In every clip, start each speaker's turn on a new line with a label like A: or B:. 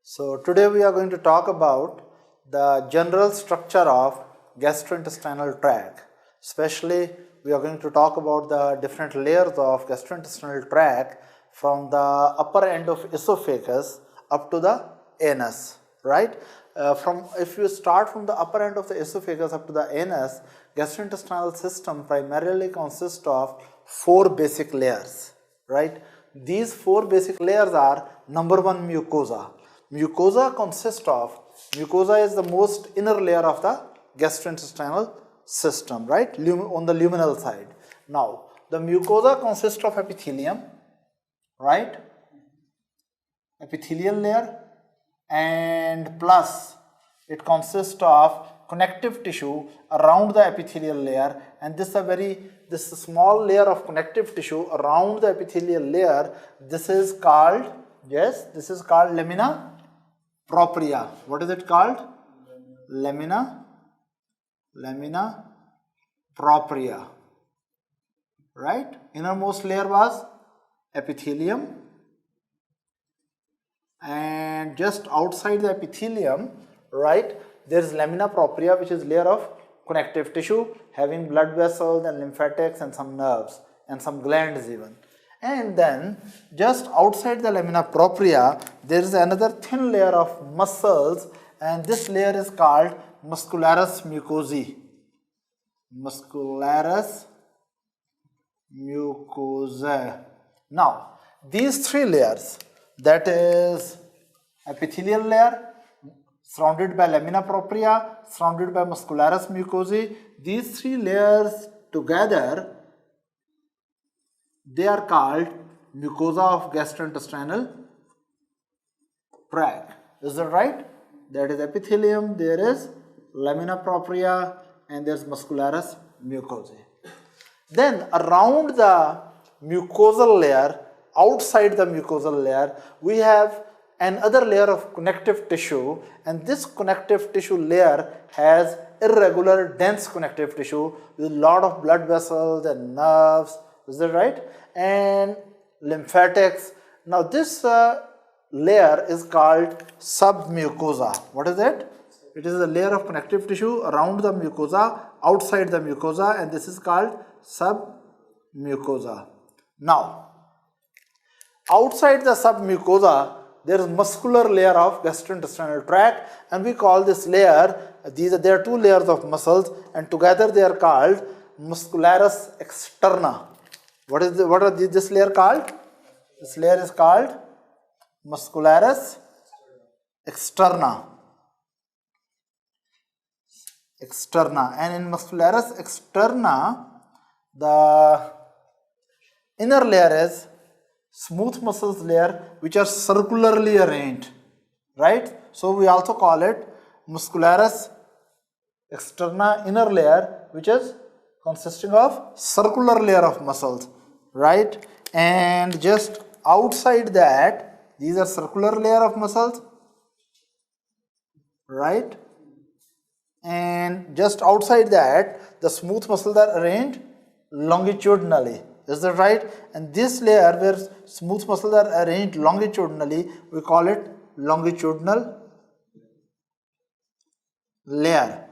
A: So today we are going to talk about the general structure of gastrointestinal tract. Especially we are going to talk about the different layers of gastrointestinal tract from the upper end of esophagus up to the anus, right? If you start from the upper end of the esophagus up to the anus, gastrointestinal system primarily consists of 4 basic layers, right? These 4 basic layers are: number 1, mucosa. Mucosa is the most inner layer of the gastrointestinal system, right, on the luminal side. Now, the mucosa consists of epithelium, right, epithelial layer, and plus it consists of connective tissue around the epithelial layer, and this small layer of connective tissue around the epithelial layer, this is called lamina propria. What is it called? Lamina propria, right? Innermost layer was epithelium, and just outside the epithelium, right, there is lamina propria, which is layer of connective tissue having blood vessels and lymphatics and some nerves and some glands even. And then just outside the lamina propria, there is another thin layer of muscles, and this layer is called muscularis mucosae. Muscularis mucosae. Now, these 3 layers, that is epithelial layer surrounded by lamina propria, surrounded by muscularis mucosae, these 3 layers together, they are called mucosa of gastrointestinal tract. Is that right? That is epithelium, there is lamina propria, and there is muscularis mucosae. Then around the mucosal layer, outside the mucosal layer, we have another layer of connective tissue, and this connective tissue layer has irregular dense connective tissue with a lot of blood vessels and nerves. Is that right? And lymphatics. Now this layer is called submucosa. What is it? It is a layer of connective tissue around the mucosa, outside the mucosa, and this is called submucosa. Now, outside the submucosa, there is muscular layer of gastrointestinal tract, and we call this layer, there are 2 layers of muscles, and together they are called muscularis externa. What is this layer called? This layer is called muscularis externa. And in muscularis externa, the inner layer is smooth muscles layer, which are circularly arranged, right? So we also call it muscularis externa inner layer, which is consisting of circular layer of muscles, right? And just outside that, these are circular layer of muscles, right? And just outside that, the smooth muscles are arranged longitudinally. Is that right? And this layer where smooth muscles are arranged longitudinally, we call it longitudinal layer.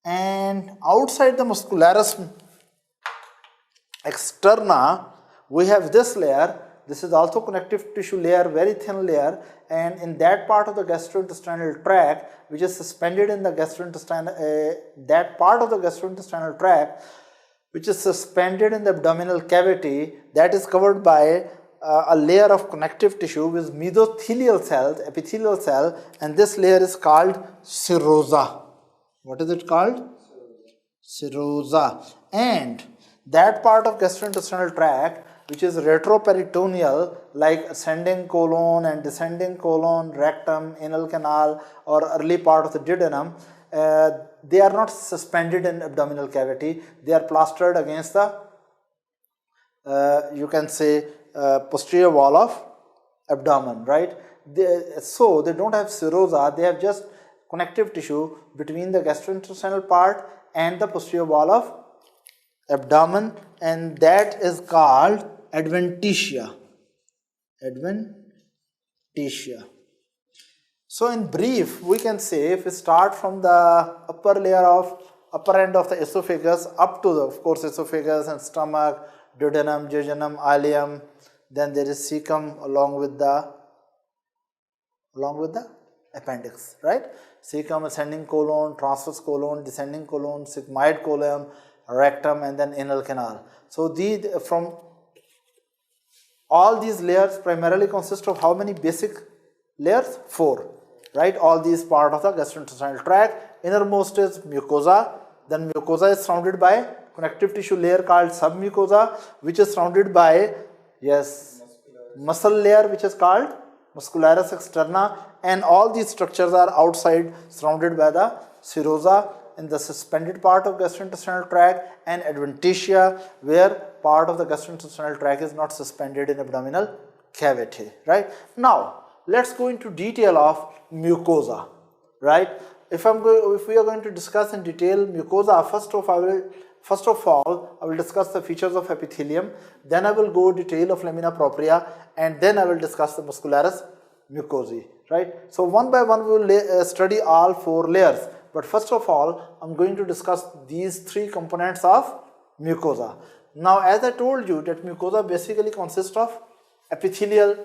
A: And outside the muscularis externa, we have this layer. This is also connective tissue layer, very thin layer, and in that part of the gastrointestinal tract, which is suspended in the that part of the gastrointestinal tract which is suspended in the abdominal cavity, that is covered by a layer of connective tissue with mesothelial cells, epithelial cell, and this layer is called serosa. What is it called? Serosa. And that part of gastrointestinal tract which is retroperitoneal, like ascending colon and descending colon, rectum, anal canal, or early part of the duodenum, they are not suspended in abdominal cavity. They are plastered against the, you can say, posterior wall of abdomen, right? So they don't have serosa. They have just connective tissue between the gastrointestinal part and the posterior wall of abdomen, and that is called adventitia. Adventitia. So in brief, we can say if we start from the upper end of the esophagus up to the, of course, esophagus and stomach, duodenum, jejunum, ileum, then there is cecum along with the appendix, right? Cecum, ascending colon, transverse colon, descending colon, sigmoid colon, rectum, and then anal canal. So from all these layers primarily consist of how many basic layers? 4, right? All these part of the gastrointestinal tract. Innermost is mucosa. Then mucosa is surrounded by connective tissue layer called submucosa, which is surrounded by, yes, muscle layer, which is called muscularis externa, and all these structures are outside, surrounded by the serosa in the suspended part of gastrointestinal tract, and adventitia, where part of the gastrointestinal tract is not suspended in abdominal cavity, right? Now let's go into detail of mucosa, right? If we are going to discuss in detail mucosa, first of all, I will discuss the features of epithelium, then I will go detail of lamina propria, and then I will discuss the muscularis mucosae, right? So one by one we will study all 4 layers, but first of all, I am going to discuss these 3 components of mucosa. Now, as I told you that mucosa basically consists of epithelial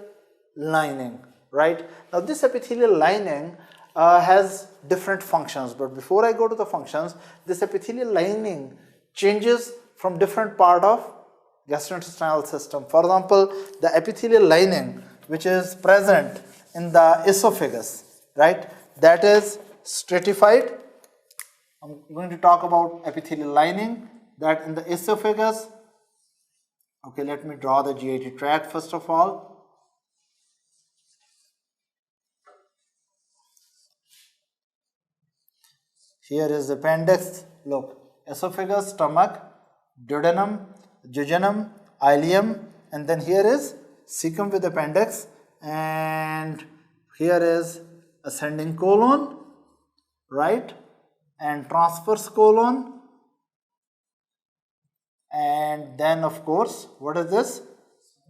A: lining, right? Now, this epithelial lining has different functions, but before I go to the functions, this epithelial lining changes from different part of gastrointestinal system. For example, the epithelial lining which is present in the esophagus, right, that is stratified. I'm going to talk about epithelial lining that in the esophagus. Okay, let me draw the GIT tract first of all. Here is the appendix. Look, esophagus, stomach, duodenum, jejunum, ileum, and then here is cecum with appendix, and here is ascending colon, right, and transverse colon, and then of course what is this?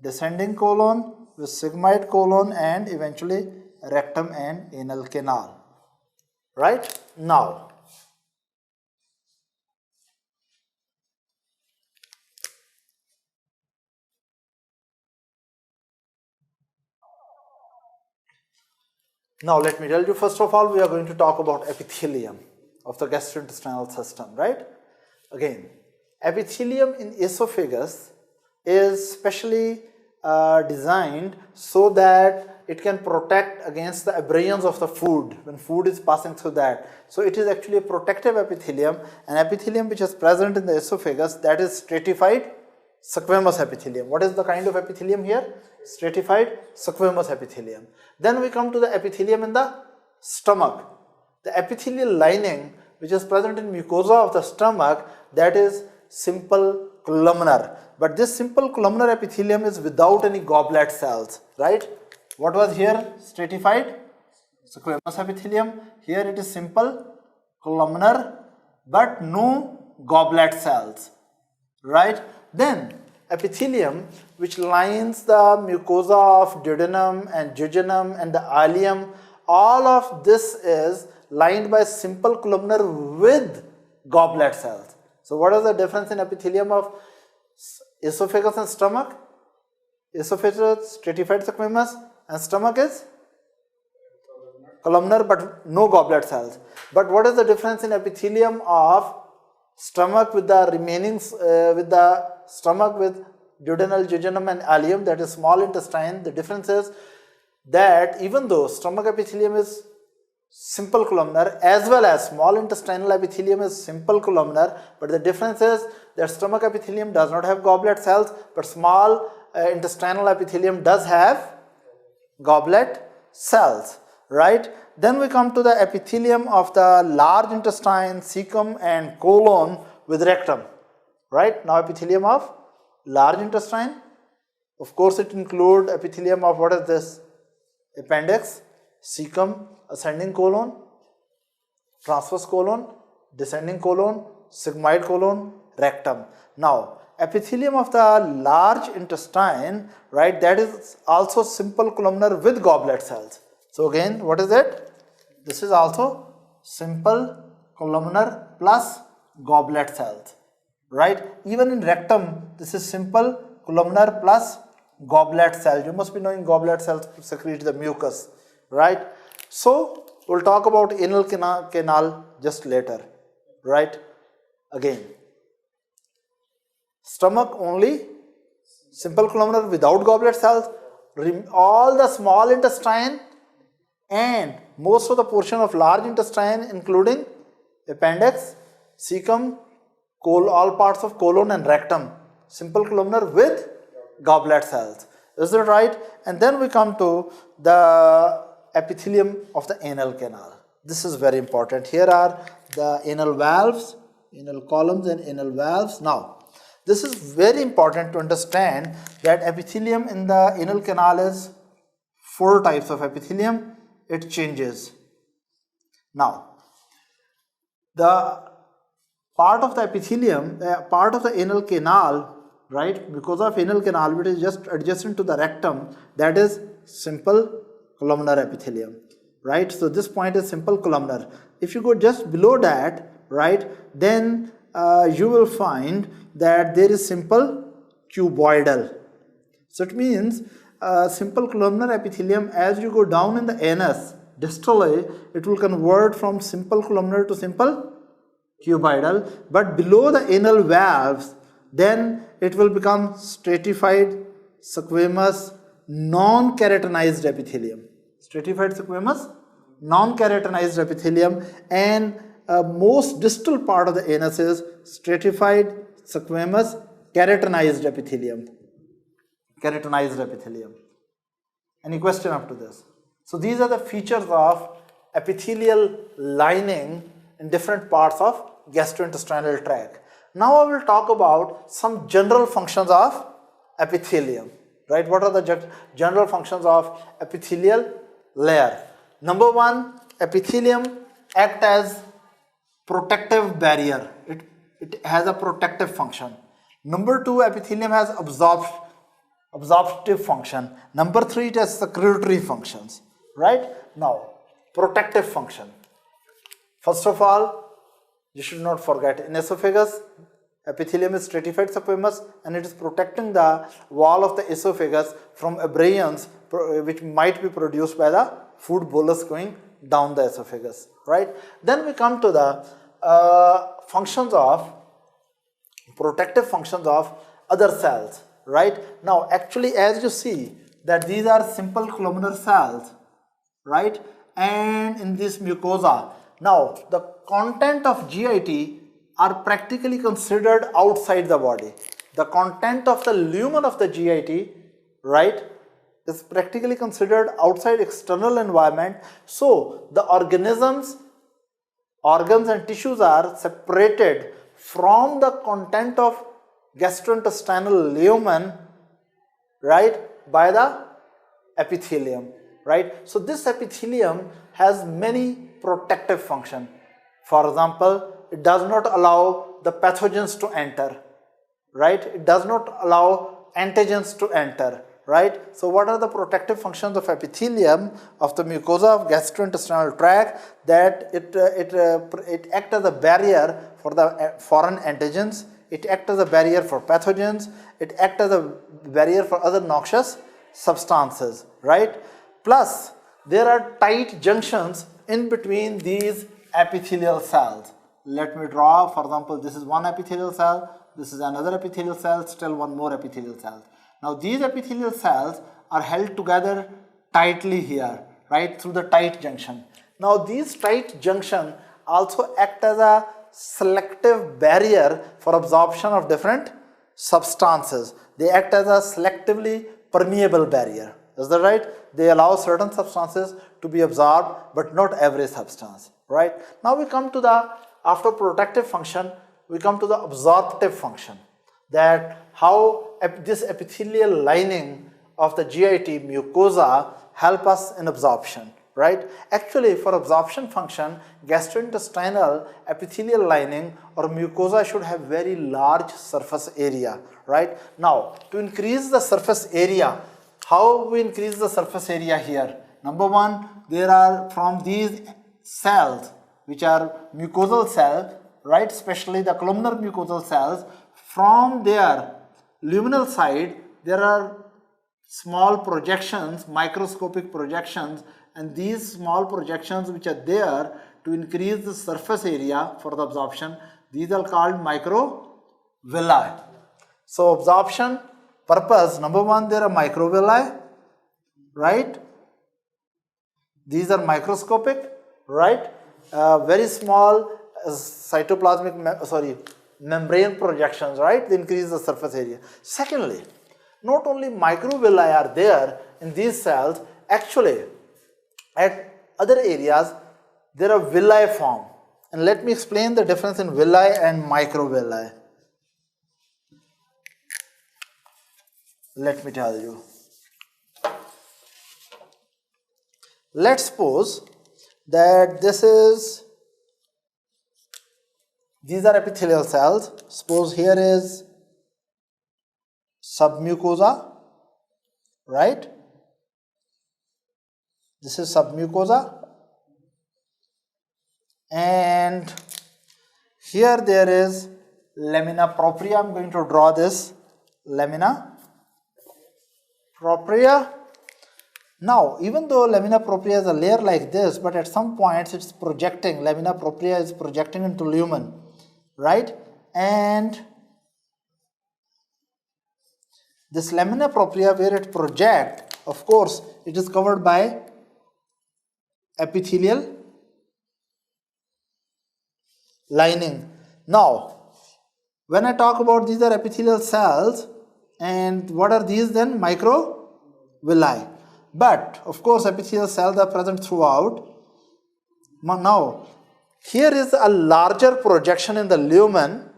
A: Descending colon with sigmoid colon, and eventually rectum and anal canal, right? Now let me tell you, first of all, we are going to talk about epithelium of the gastrointestinal system, right? Again, epithelium in esophagus is specially designed so that it can protect against the abrasions of the food when food is passing through that. So it is actually a protective epithelium, an epithelium which is present in the esophagus, that is stratified squamous epithelium. What is the kind of epithelium here? Stratified squamous epithelium. Then we come to the epithelium in the stomach. The epithelial lining which is present in mucosa of the stomach, that is simple columnar. But this simple columnar epithelium is without any goblet cells, right? What was here? Stratified squamous epithelium. Here it is simple columnar but no goblet cells, right? Then epithelium which lines the mucosa of duodenum and jejunum and the ileum, all of this is lined by simple columnar with goblet cells. So what is the difference in epithelium of esophagus and stomach? Esophagus stratified squamous and stomach is columnar but no goblet cells. But what is the difference in epithelium of stomach with the remaining stomach with duodenal, jejunum and ileum, that is small intestine? The difference is that even though stomach epithelium is simple columnar as well as small intestinal epithelium is simple columnar, but the difference is that stomach epithelium does not have goblet cells, but small intestinal epithelium does have goblet cells, right? Then we come to the epithelium of the large intestine, cecum and colon with rectum, right? Now epithelium of large intestine, of course it includes epithelium of what is this? Appendix, cecum, ascending colon, transverse colon, descending colon, sigmoid colon, rectum. Now epithelium of the large intestine, right, that is also simple columnar with goblet cells. So again, what is it? This is also simple columnar plus goblet cells, right? Even in rectum, this is simple columnar plus goblet cells. You must be knowing goblet cells secrete the mucus, right? So we'll talk about anal canal just later, right? Again, stomach only, simple columnar without goblet cells, all the small intestine and most of the portion of large intestine including appendix, cecum, all parts of colon and rectum, simple columnar with goblet cells. Is that right? And then we come to the epithelium of the anal canal. This is very important. Here are the anal valves, anal columns and anal valves. Now, this is very important to understand that epithelium in the anal canal is 4 types of epithelium. It changes. Now, the part of the epithelium, part of the anal canal, right, because of anal canal which is just adjacent to the rectum, that is simple columnar epithelium, right? So this point is simple columnar. If you go just below that, right, then you will find that there is simple cuboidal. So it means simple columnar epithelium, as you go down in the anus distally, it will convert from simple columnar to simple cuboidal, but below the anal valves, then it will become stratified squamous non-keratinized epithelium. Stratified squamous non-keratinized epithelium, and most distal part of the anus is stratified squamous keratinized epithelium. Keratinized epithelium. Any question up to this? So these are the features of epithelial lining in different parts of gastrointestinal tract. Now I will talk about some general functions of epithelium, right? What are the general functions of epithelial layer? Number 1, epithelium acts as protective barrier. It has a protective function. Number 2, epithelium has absorptive function. Number 3, it has secretory functions, right? Now, protective function. First of all, you should not forget, in esophagus, epithelium is stratified squamous and it is protecting the wall of the esophagus from abrasions which might be produced by the food bolus going down the esophagus, right? Then we come to the functions of, protective functions of other cells, right? Now, actually, as you see that these are simple columnar cells, right? And in this mucosa, now the content of GIT are practically considered outside the body. The content of the lumen of the GIT, right, is practically considered outside external environment. So the organisms, organs and tissues are separated from the content of gastrointestinal lumen, right, by the epithelium, right? So this epithelium has many protective function. For example, it does not allow the pathogens to enter, right? It does not allow antigens to enter, right? So what are the protective functions of epithelium of the mucosa of gastrointestinal tract? That it acts as a barrier for the foreign antigens, it acts as a barrier for pathogens, it acts as a barrier for other noxious substances, right? Plus, there are tight junctions in between these epithelial cells. Let me draw, for example, this is one epithelial cell, this is another epithelial cell, still one more epithelial cell. Now these epithelial cells are held together tightly here, right, through the tight junction. Now these tight junction also act as a selective barrier for absorption of different substances. They act as a selectively permeable barrier. Is that right? They allow certain substances to be absorbed, but not every substance, right? Now we come to the, after protective function, we come to the absorptive function, that how this epithelial lining of the GIT mucosa help us in absorption, right? Actually, for absorption function, gastrointestinal epithelial lining or mucosa should have very large surface area, right? Now, to increase the surface area, how we increase the surface area here? Number 1, there are from these cells which are mucosal cells, right, especially the columnar mucosal cells, from their luminal side there are small projections, microscopic projections, and these small projections which are there to increase the surface area for the absorption, these are called microvilli. So absorption purpose, number one, there are microvilli, right? These are microscopic, right? Very small membrane projections, right? They increase the surface area. Secondly, not only microvilli are there in these cells, actually at other areas there are villi form. And let me explain the difference in villi and microvilli. Let me tell you. Let's suppose that these are epithelial cells. Suppose here is submucosa, right? This is submucosa, and here there is lamina propria. I'm going to draw this lamina propria. Now, even though lamina propria is a layer like this, but at some points it's projecting, lamina propria is projecting into lumen, right? And this lamina propria, where it projects, of course, it is covered by epithelial lining. Now, when I talk about these are epithelial cells, and what are these then? Microvilli. But of course epithelial cells are present throughout. Now here is a larger projection in the lumen,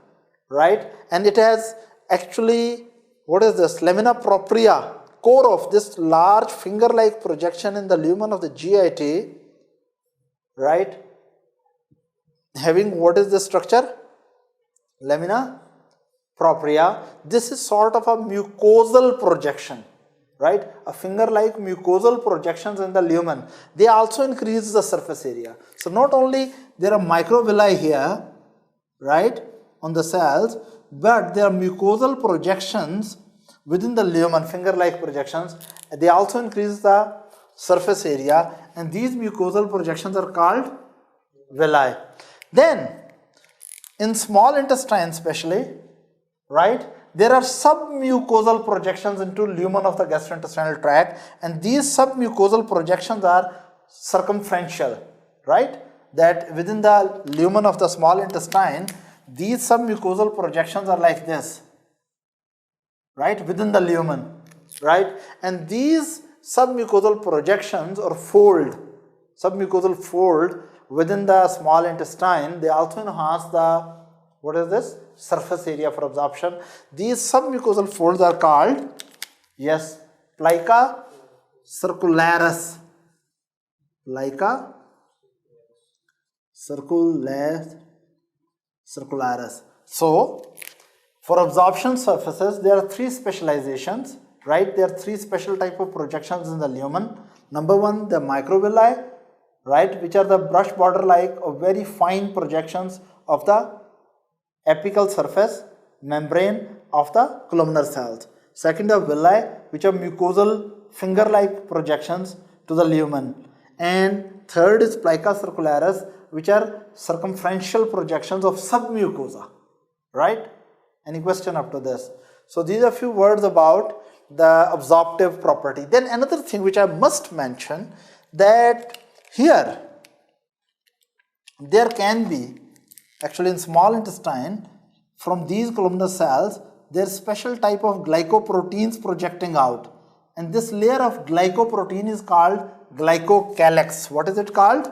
A: right? And it has actually, what is this? Lamina propria, core of this large finger-like projection in the lumen of the GIT, right? Having what is the structure? Lamina propria. This is sort of a mucosal projection, right? A finger-like mucosal projections in the lumen. They also increase the surface area. So not only there are microvilli here, right, on the cells, but there are mucosal projections within the lumen, finger-like projections. They also increase the surface area, and these mucosal projections are called villi. Then, in small intestine especially, right, there are submucosal projections into lumen of the gastrointestinal tract, and these submucosal projections are circumferential, right? That within the lumen of the small intestine, these submucosal projections are like this, right, within the lumen, right? And these submucosal projections or submucosal fold within the small intestine, they also enhance the, what is this? Surface area for absorption. These submucosal folds are called, yes, plica circularis. Plica circularis. So, for absorption surfaces, there are three specializations, right? There are three special type of projections in the lumen. Number one, the microvilli, right, which are the brush border like or very fine projections of the apical surface membrane of the columnar cells. Second are villi, which are mucosal finger-like projections to the lumen. And third is plica circularis, which are circumferential projections of submucosa, right? Any question up to this? So these are a few words about the absorptive property. Then another thing which I must mention, that here there can be, actually in small intestine, from these columnar cells, there is special type of glycoproteins projecting out. And this layer of glycoprotein is called glycocalyx. What is it called?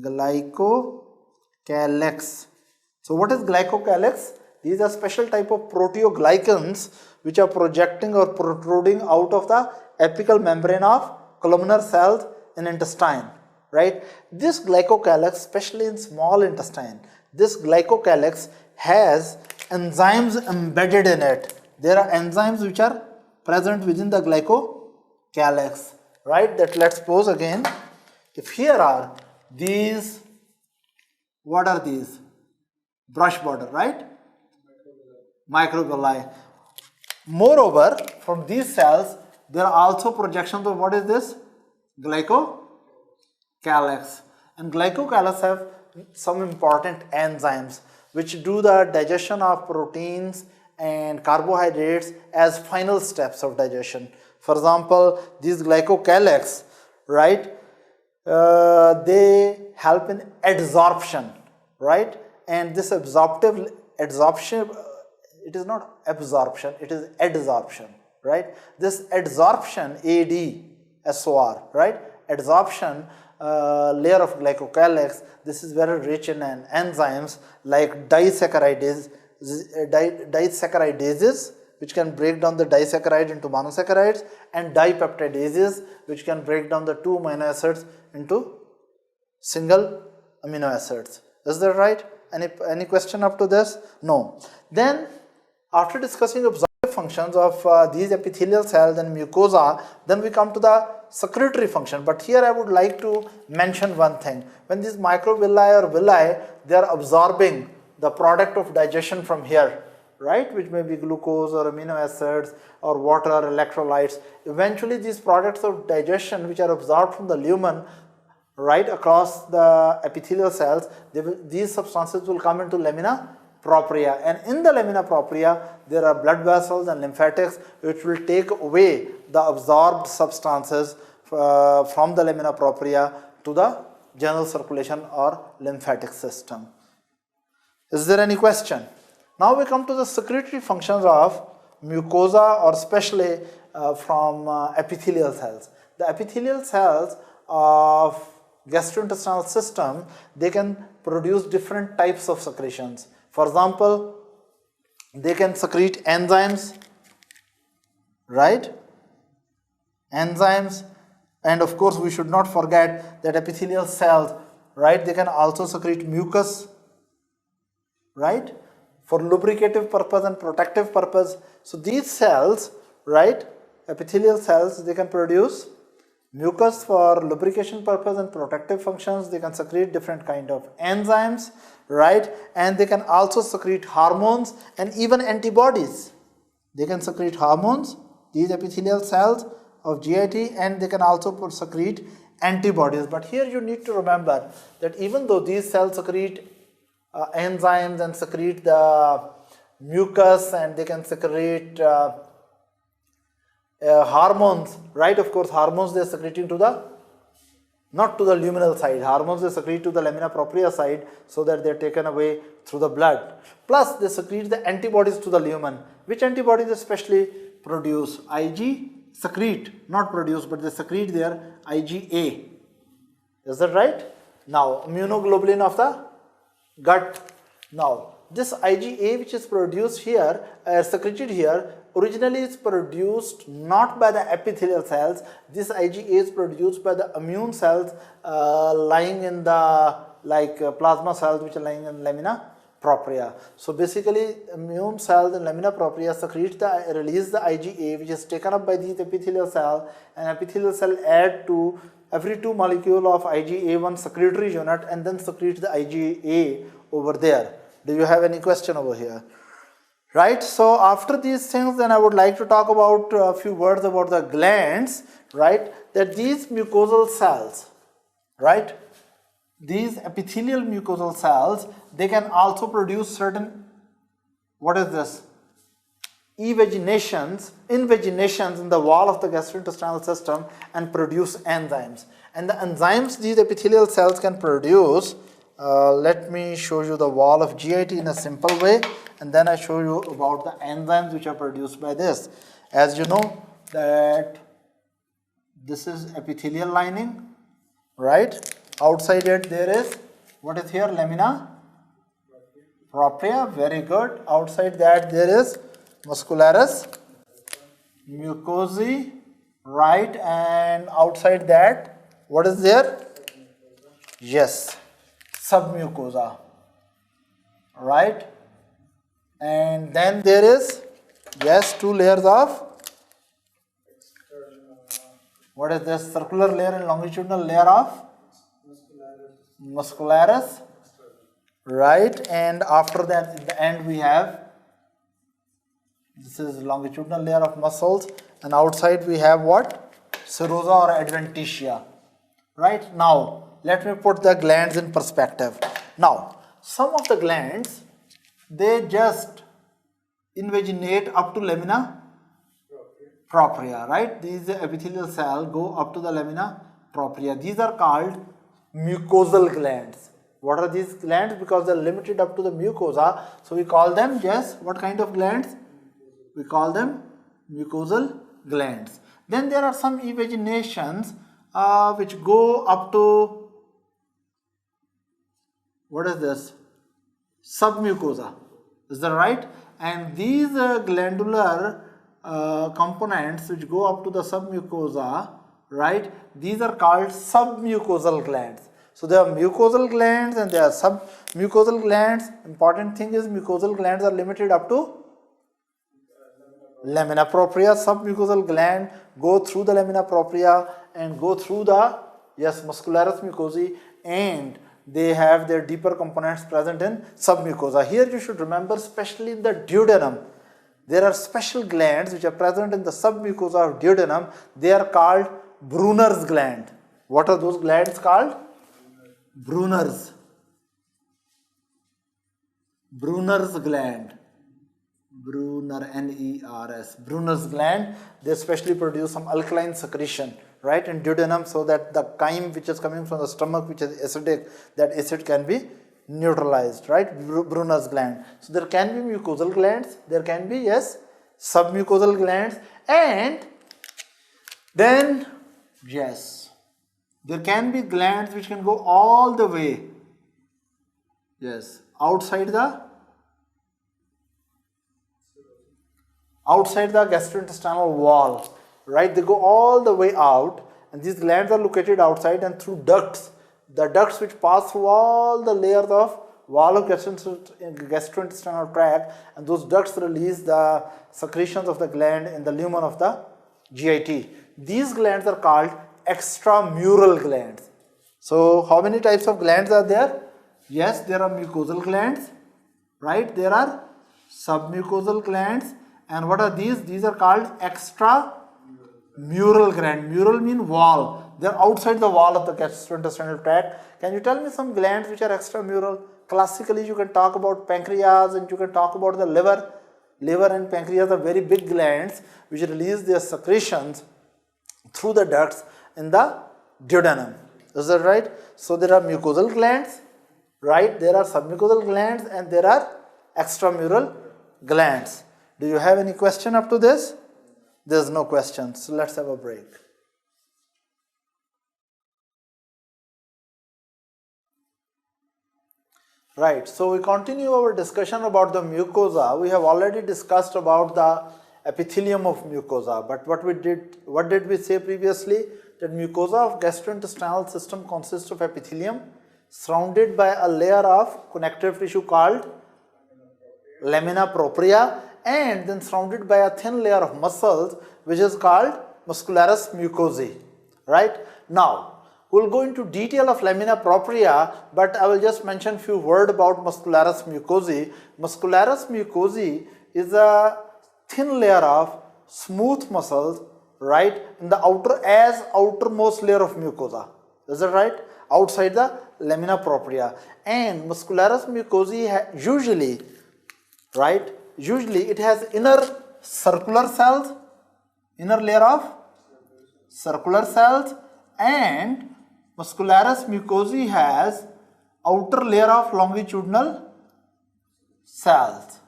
A: Glycocalyx. So what is glycocalyx? These are special type of proteoglycans which are projecting or protruding out of the apical membrane of columnar cells in intestine, right? This glycocalyx, especially in small intestine, this glycocalyx has enzymes embedded in it. There are enzymes which are present within the glycocalyx, right? That let's suppose again, If here are these, what are these? Brush border, right? Microvilli. Moreover, from these cells, there are also projections of what is this? Glycocalyx. And glycocalyx have some important enzymes which do the digestion of proteins and carbohydrates as final steps of digestion. For example, these glycocalyx, right? They help in adsorption, right? And this adsorption, it is not absorption, it is adsorption, right? This adsorption, ADSOR, right? Adsorption layer of glycocalyx, this is very rich in enzymes like disaccharidases, which can break down the disaccharide into monosaccharides, and dipeptidases, which can break down the two amino acids into single amino acids. Is that right? Any question up to this? No. Then, after discussing absorptive functions of these epithelial cells and mucosa, then we come to the secretory function. But here I would like to mention one thing. When these microvilli or villi, they are absorbing the product of digestion from here, right, which may be glucose or amino acids or water or electrolytes. Eventually these products of digestion which are absorbed from the lumen right across the epithelial cells, these substances will come into lamina propria, and in the lamina propria there are blood vessels and lymphatics which will take away the absorbed substances from the lamina propria to the general circulation or lymphatic system. Is there any question? Now we come to the secretory functions of mucosa, or especially from epithelial cells. The epithelial cells of gastrointestinal system, they can produce different types of secretions. For example, they can secrete enzymes, right? Enzymes, and of course we should not forget that epithelial cells, right, they can also secrete mucus, right, for lubricative purpose and protective purpose. So these cells, right, epithelial cells, they can produce mucus for lubrication purpose and protective functions. They can secrete different kind of enzymes, right, and they can also secrete hormones and even antibodies. They can secrete hormones, these epithelial cells of GIT, and they can also secrete antibodies. But here you need to remember that even though these cells secrete enzymes and secrete the mucus, and they can secrete hormones, right? Of course, hormones they are secreting to the, not to the luminal side. Hormones they secrete to the lamina propria side so that they are taken away through the blood. Plus, they secrete the antibodies to the lumen. Which antibodies especially produce? Secrete, not produce, but they secrete their IgA. Is that right? Now, immunoglobulin of the gut. Now, this IgA which is produced here, secreted here, originally is produced not by the epithelial cells. This IgA is produced by the immune cells lying in the, plasma cells which are lying in lamina propria. So basically immune cells in lamina propria release the IgA, which is taken up by these epithelial cell, and epithelial cell add to every 2 molecule of IgA one secretory unit and then secrete the IgA over there. Do you have any question over here? Right, so after these things, then I would like to talk about a few words about the glands, right, that these mucosal cells, right, these epithelial mucosal cells, they can also produce certain, what is this, invaginations in the wall of the gastrointestinal system and produce enzymes. And the enzymes these epithelial cells can produce, let me show you the wall of GIT in a simple way, and then I show you about the enzymes which are produced by this. As you know that this is epithelial lining, right? Outside it there is, what is here, lamina propria, very good. Outside that there is muscularis mucosae, right, and outside that what is there? Yes, submucosa, right, and then there is, yes, 2 layers of, what is this, circular layer and longitudinal layer of muscularis, right? And after that, at the end we have, this is longitudinal layer of muscles, and outside we have what? Serosa or adventitia, right? Now, let me put the glands in perspective. Now, some of the glands, they just invaginate up to lamina propria, right? These epithelial cells go up to the lamina propria. These are called mucosal glands. What are these glands? Because they are limited up to the mucosa, so we call them just what kind of glands? We call them mucosal glands. Then there are some invaginations which go up to, what is this? Submucosa. Is that right? And these glandular components which go up to the submucosa, right? These are called submucosal glands. So there are mucosal glands and there are submucosal glands. Important thing is mucosal glands are limited up to lamina propria. Submucosal gland go through the lamina propria and go through the, yes, muscularis mucosae, and they have their deeper components present in submucosa. Here you should remember, especially in the duodenum, there are special glands which are present in the submucosa of duodenum. They are called Brunner's gland. What are those glands called? Brunner's gland. Brunner, N-E-R-S, Brunner's gland. They especially produce some alkaline secretion, right, in duodenum, so that the chyme which is coming from the stomach, which is acidic, that acid can be neutralized, right? Brunner's gland. So there can be mucosal glands, there can be, yes, submucosal glands, and then, yes, there can be glands which can go all the way, yes, outside the gastrointestinal wall, right? They go all the way out, and these glands are located outside, and through ducts, the ducts which pass through all the layers of wall of gastrointestinal tract, and those ducts release the secretions of the gland in the lumen of the GIT. These glands are called extramural glands. So how many types of glands are there? Yes, there are mucosal glands, right? There are submucosal glands. And what are these? These are called extramural gland. Mural means wall. They are outside the wall of the gastrointestinal tract. Can you tell me some glands which are extramural? Classically, you can talk about pancreas and you can talk about the liver. Liver and pancreas are very big glands which release their secretions through the ducts in the duodenum. Is that right? So there are mucosal glands, right? There are submucosal glands and there are extramural glands. Do you have any question up to this? There's no question, so let's have a break. Right, so we continue our discussion about the mucosa. We have already discussed about the epithelium of mucosa, but what did we say previously? That mucosa of gastrointestinal system consists of epithelium surrounded by a layer of connective tissue called lamina propria, and then surrounded by a thin layer of muscles which is called muscularis mucosae, right? Now, we'll go into detail of lamina propria, but I will just mention few words about muscularis mucosae. Muscularis mucosae is a thin layer of smooth muscles, right, in the outermost layer of mucosa. Is that right? Outside the lamina propria. And muscularis mucosae usually, right, usually it has inner circular cells, inner layer of circular cells, and muscularis mucosae has outer layer of longitudinal cells.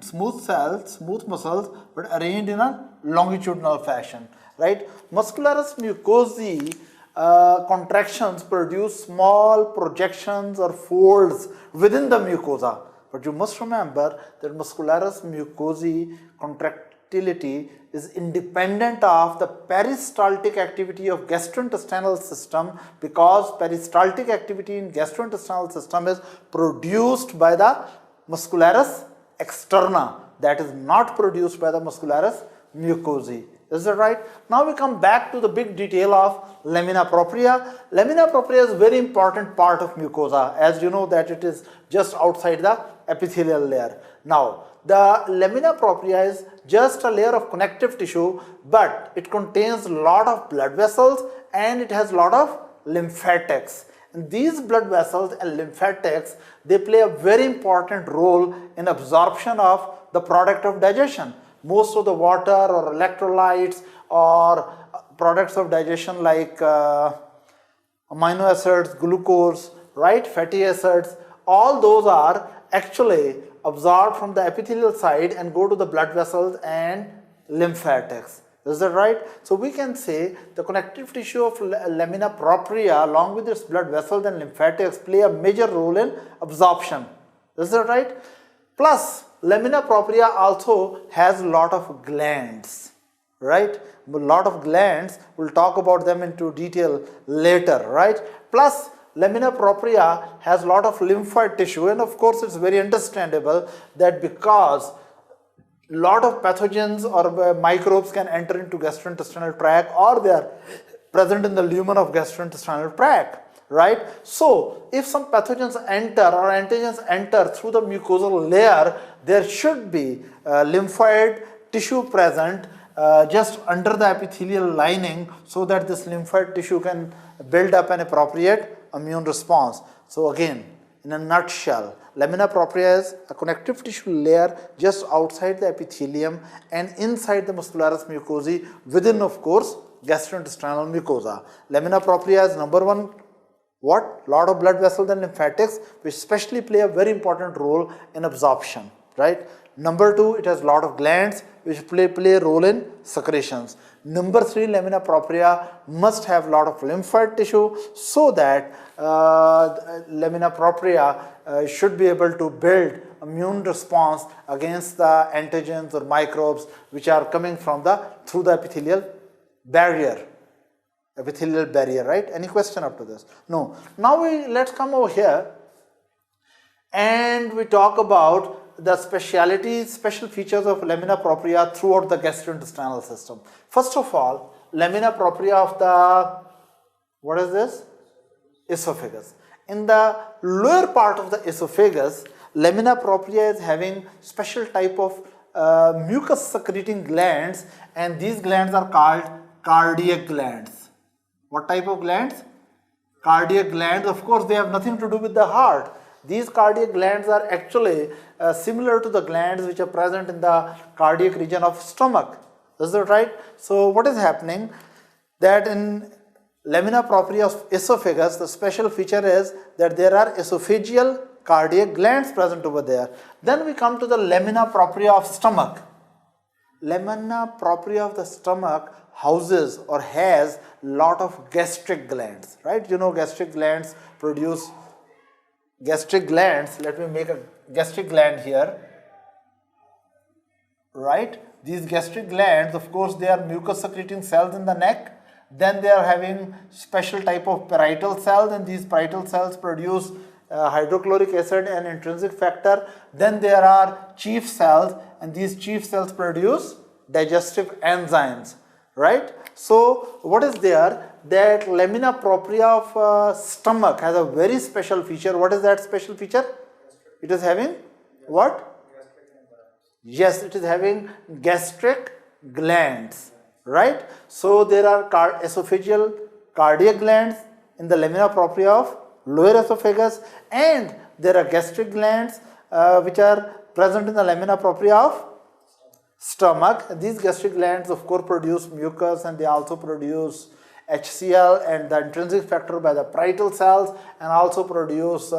A: Smooth cells, smooth muscles, but arranged in a longitudinal fashion, right? Muscularis mucosae contractions produce small projections or folds within the mucosa. But you must remember that muscularis mucosae contractility is independent of the peristaltic activity of gastrointestinal system, because peristaltic activity in gastrointestinal system is produced by the muscularis externa, that is not produced by the muscularis mucosae. Is that right? Now we come back to the big detail of lamina propria. Lamina propria is a very important part of mucosa, as you know that it is just outside the epithelial layer. Now, the lamina propria is just a layer of connective tissue, but it contains a lot of blood vessels and it has a lot of lymphatics. And these blood vessels and lymphatics, they play a very important role in absorption of the product of digestion. Most of the water or electrolytes or products of digestion like amino acids, glucose, right, fatty acids, all those are actually absorbed from the epithelial side and go to the blood vessels and lymphatics. Is that right? So we can say the connective tissue of lamina propria along with its blood vessels and lymphatics play a major role in absorption. Is that right? Plus, lamina propria also has a lot of glands, right? A lot of glands, we'll talk about them into detail later, right? Plus, lamina propria has a lot of lymphoid tissue, and of course it's very understandable that because a lot of pathogens or microbes can enter into gastrointestinal tract or they are present in the lumen of gastrointestinal tract, right? So, if some pathogens enter or antigens enter through the mucosal layer, there should be lymphoid tissue present just under the epithelial lining so that this lymphoid tissue can build up an appropriate immune response. So again, in a nutshell, lamina propria is a connective tissue layer just outside the epithelium and inside the muscularis mucosae within, of course, gastrointestinal mucosa. Lamina propria is number one, what? Lot of blood vessels and lymphatics which especially play a very important role in absorption, right? Number two, it has a lot of glands which play a role in secretions. Number three, lamina propria must have a lot of lymphoid tissue so that lamina propria should be able to build immune response against the antigens or microbes which are coming from through the epithelial barrier. Right? Any question up to this? No. Now let's come over here and we talk about the special features of lamina propria throughout the gastrointestinal system. First of all, lamina propria of the, what is this? Esophagus. In the lower part of the esophagus, lamina propria is having special type of mucus secreting glands, and these glands are called cardiac glands. What type of glands? Cardiac glands. Of course, they have nothing to do with the heart. These cardiac glands are actually similar to the glands which are present in the cardiac region of stomach. Is that right? So what is happening? That in lamina propria of esophagus, the special feature is that there are esophageal cardiac glands present over there. Then we come to the lamina propria of stomach. Lamina propria of the stomach houses or has lot of gastric glands, right? You know, gastric glands produce gastric glands. Let me make a gastric gland here, right? These gastric glands, of course, they are mucus secreting cells in the neck. Then they are having special type of parietal cells, and these parietal cells produce hydrochloric acid and intrinsic factor. Then there are chief cells, and these chief cells produce digestive enzymes, right? So what is there? That lamina propria of stomach has a very special feature. What is that special feature? It is having what? Yes, it is having gastric glands, right? So there are esophageal cardiac glands in the lamina propria of lower esophagus, and there are gastric glands which are present in the lamina propria of stomach. These gastric glands, of course, produce mucus, and they also produce HCl and the intrinsic factor by the parietal cells, and also produce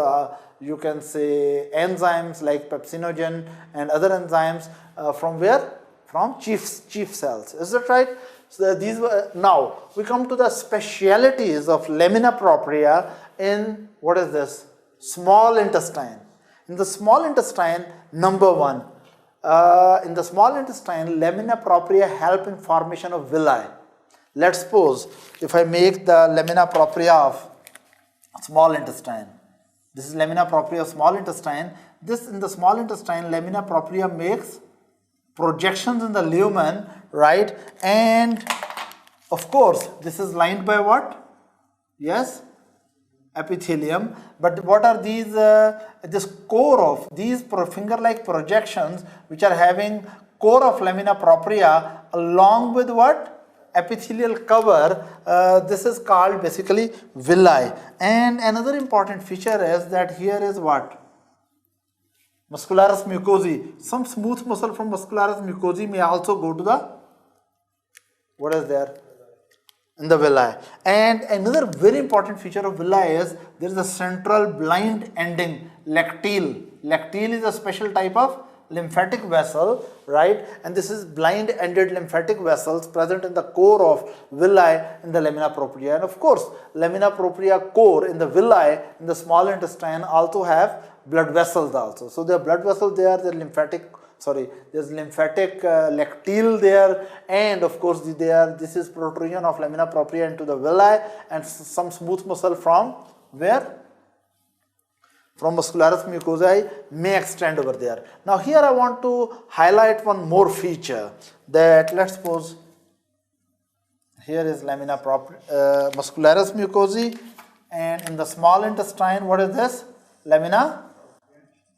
A: you can say enzymes like pepsinogen and other enzymes from where? From chief cells. Is that right? So these were, now we come to the specialities of lamina propria in, what is this? Small intestine. In the small intestine, number one, in the small intestine, lamina propria help in formation of villi. Let's suppose if I make the lamina propria of small intestine. This is lamina propria of small intestine. This, in the small intestine, lamina propria makes projections in the lumen right? And of course, this is lined by what? Yes, epithelium. But what are these? This core of these finger-like projections, which are having core of lamina propria along with what? Epithelial cover. This is called basically villi. And another important feature is that here is what? Muscularis mucosae. Some smooth muscle from muscularis mucosae may also go to the, what is there? In the villi. And another very important feature of villi is there is a central blind ending, lacteal. Lacteal is a special type of lymphatic vessel, right? And this is blind ended lymphatic vessels present in the core of villi in the lamina propria. And of course, lamina propria core in the villi in the small intestine also have blood vessels also. So there are blood vessels there, there's lymphatic lacteal there, and of course this is protrusion of lamina propria into the villi, and some smooth muscle from where? From muscularis mucosae may extend over there. Now here I want to highlight one more feature, that let's suppose here is lamina propria, muscularis mucosae, and in the small intestine, what is this? Lamina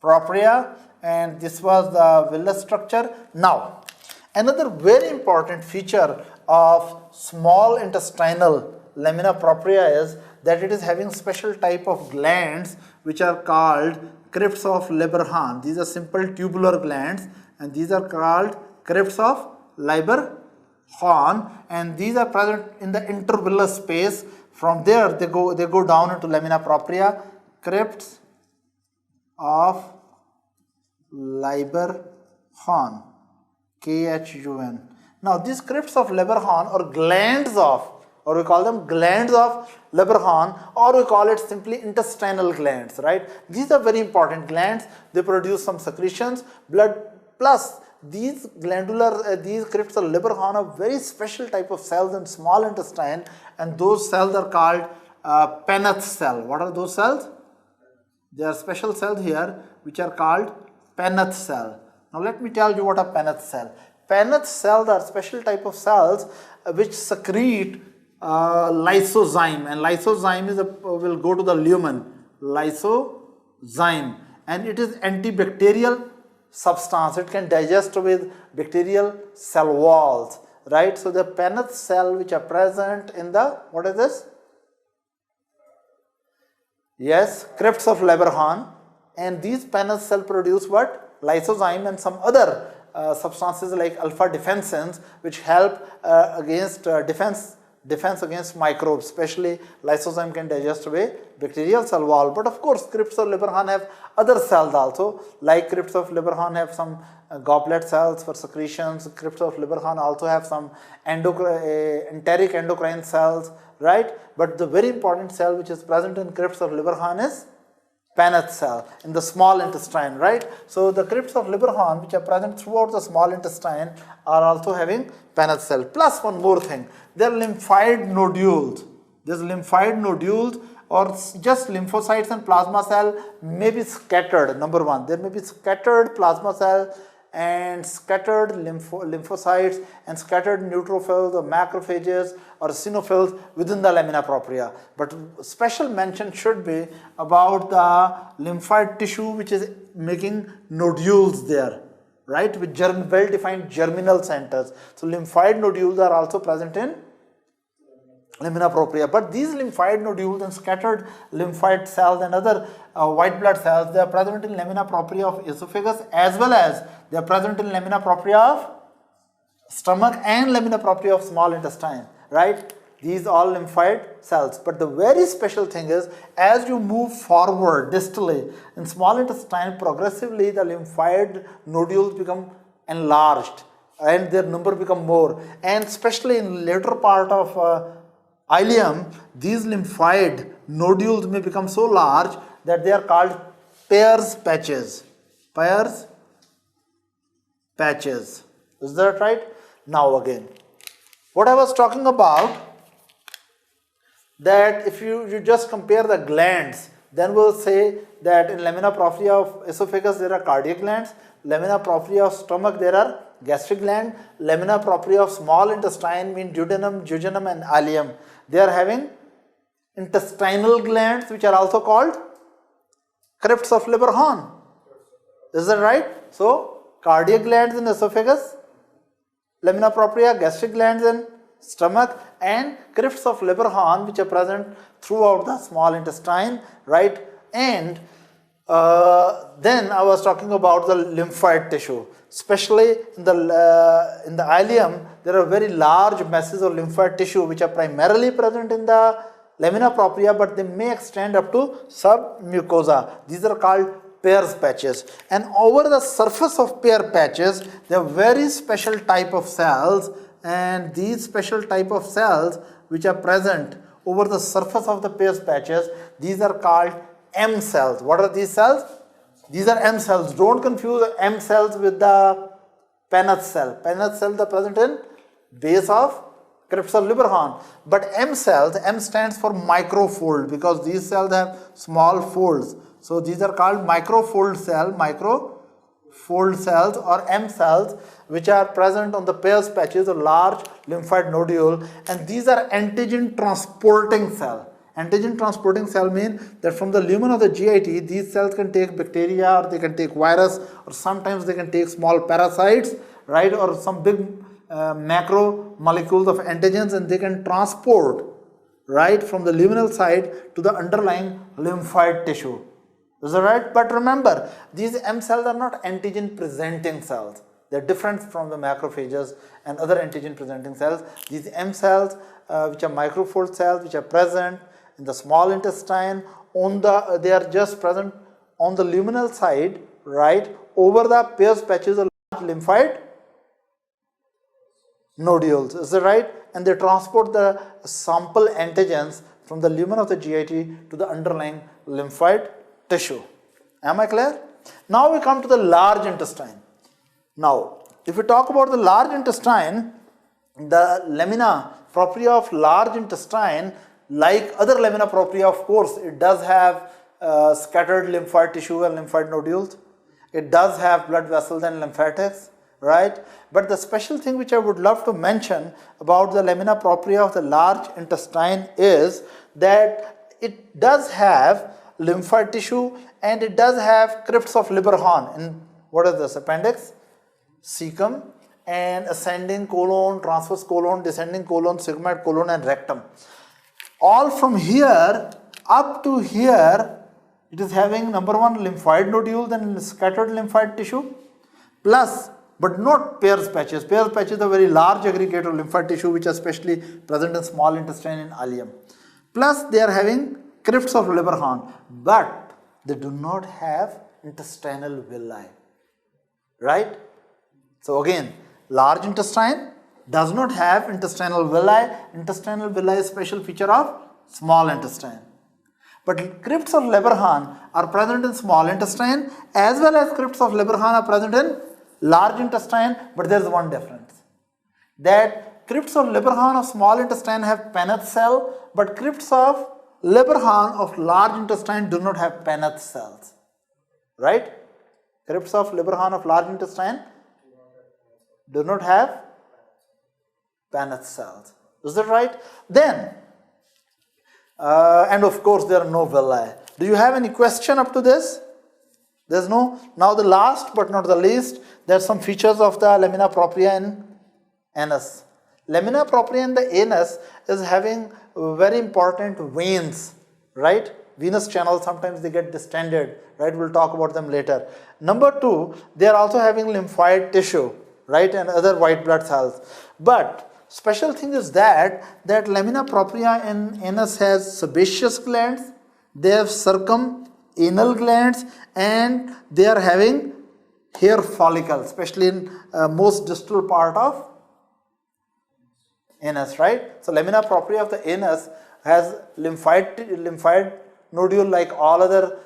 A: propria, and this was the villus structure. Now, another very important feature of small intestinal lamina propria is that it is having special type of glands which are called crypts of Langerhans. These are simple tubular glands, and these are called crypts of Langerhans, and these are present in the intervillous space. From there they go down into lamina propria, crypts of Langerhans, Khun. Now these crypts of Langerhans or glands of, or we call them glands of Langerhans, or we call it simply intestinal glands, right? These are very important glands. They produce some secretions, blood, plus these glandular, these crypts of Langerhans are very special type of cells in small intestine, and those cells are called Paneth cell. What are those cells? There are special cells here which are called Paneth cell. Now let me tell you what a Paneth cell. Paneth cells are special type of cells which secrete lysozyme, and lysozyme is will go to the lumen, lysozyme, and it is antibacterial substance. It can digest with bacterial cell walls, right? So the Paneth cell which are present in the, what is this? Yes, crypts of Langerhans, and these Paneth cell produce what? Lysozyme and some other substances like alpha defensins which help against defense against microbes, especially lysozyme can digest away bacterial cell wall. But of course, crypts of Langerhans have other cells also, like crypts of Langerhans have some goblet cells for secretions. Crypts of Langerhans also have some enteric endocrine cells, right? But the very important cell which is present in crypts of Langerhans is Paneth cell in the small intestine, right? So the crypts of Langerhans which are present throughout the small intestine are also having Paneth cell. Plus one more thing, there are lymphoid nodules. These lymphoid nodules or just lymphocytes and plasma cell may be scattered. Number one, there may be scattered plasma cell and scattered lymphocytes and scattered neutrophils or macrophages or eosinophils within the lamina propria. But special mention should be about the lymphoid tissue which is making nodules there, right, with well-defined germinal centers. So lymphoid nodules are also present in lamina propria. But these lymphoid nodules and scattered lymphoid cells and other white blood cells, they are present in lamina propria of esophagus, as well as they are present in lamina propria of stomach and lamina propria of small intestine, right? These all lymphoid cells. But the very special thing is, as you move forward distally in small intestine, progressively the lymphoid nodules become enlarged and their number become more, and especially in later part of ileum, these lymphoid nodules may become so large that they are called Peyer's patches. Peyer's patches. Is that right? Now again, what I was talking about, that if you just compare the glands, then we'll say that in lamina propria of esophagus there are cardiac glands, lamina propria of stomach there are gastric gland, lamina propria of small intestine mean duodenum, jejunum and ileum. They are having intestinal glands which are also called crypts of liver horn. Is that right? So, cardiac glands in esophagus, lamina propria, gastric glands in stomach and crypts of liver horn which are present throughout the small intestine, right? And then I was talking about the lymphoid tissue, especially in the ileum. There are very large masses of lymphoid tissue which are primarily present in the lamina propria, but they may extend up to submucosa. These are called Pear's patches, and over the surface of Pear patches there are very special type of cells, and these special type of cells which are present over the surface of the Pear's patches, these are called M cells. What are these cells? These are M cells. Don't confuse M cells with the Paneth cell. Paneth cells are present in base of crypts of liver horn. But M cells, M stands for microfold because these cells have small folds. So these are called microfold cells or M cells which are present on the Pear's patches or large lymphoid nodule, and these are antigen transporting cell. Antigen transporting cell mean that from the lumen of the GIT, these cells can take bacteria or they can take virus or sometimes they can take small parasites, right, or some big macro molecules of antigens, and they can transport, right, from the luminal side to the underlying lymphoid tissue. Is that right? But remember, these M cells are not antigen presenting cells. They are different from the macrophages and other antigen presenting cells. These M cells, which are microfold cells, which are present in the small intestine, they are just present on the luminal side, right, over the Pear's patches of large lymphoid nodules. Is that right? And they transport the sample antigens from the lumen of the GIT to the underlying lymphoid tissue. Am I clear? Now we come to the large intestine. Now, if we talk about the large intestine, the lamina propria of large intestine, like other lamina propria, of course, it does have scattered lymphoid tissue and lymphoid nodules. It does have blood vessels and lymphatics, right? But the special thing which I would love to mention about the lamina propria of the large intestine is that it does have lymphoid tissue and it does have crypts of liver horn. In what is this? Appendix, cecum, and ascending colon, transverse colon, descending colon, sigmoid colon, and rectum. All from here up to here, it is having number one lymphoid nodules and scattered lymphoid tissue, plus, but not Pear's patches. Pear's patches are very large aggregate of lymphoid tissue which are especially present in small intestine and ileum. Plus, they are having crypts of liver horn, but they do not have intestinal villi, right? So again, large intestine does not have intestinal villi. Intestinal villi is a special feature of small intestine. But crypts of liver horn are present in small intestine as well as crypts of liver horn are present in large intestine, but there is one difference. That crypts of liver horn of small intestine have Paneth cell, but crypts of liver horn of large intestine do not have Paneth cells, right? Crypts of liver horn of large intestine do not have Paneth cells. Is that right? Then, and of course there are no villi. Do you have any question up to this? There's no. Now the last but not the least, there are some features of the lamina propria in anus. Lamina propria in the anus is having very important veins, right? Venous channels, sometimes they get distended, right? We'll talk about them later. Number two, they are also having lymphoid tissue, right? And other white blood cells. But special thing is that lamina propria in anus has sebaceous glands, they have circumanal glands, and they are having hair follicles, especially in most distal part of anus, right? So lamina propria of the anus has lymphoid nodule like all other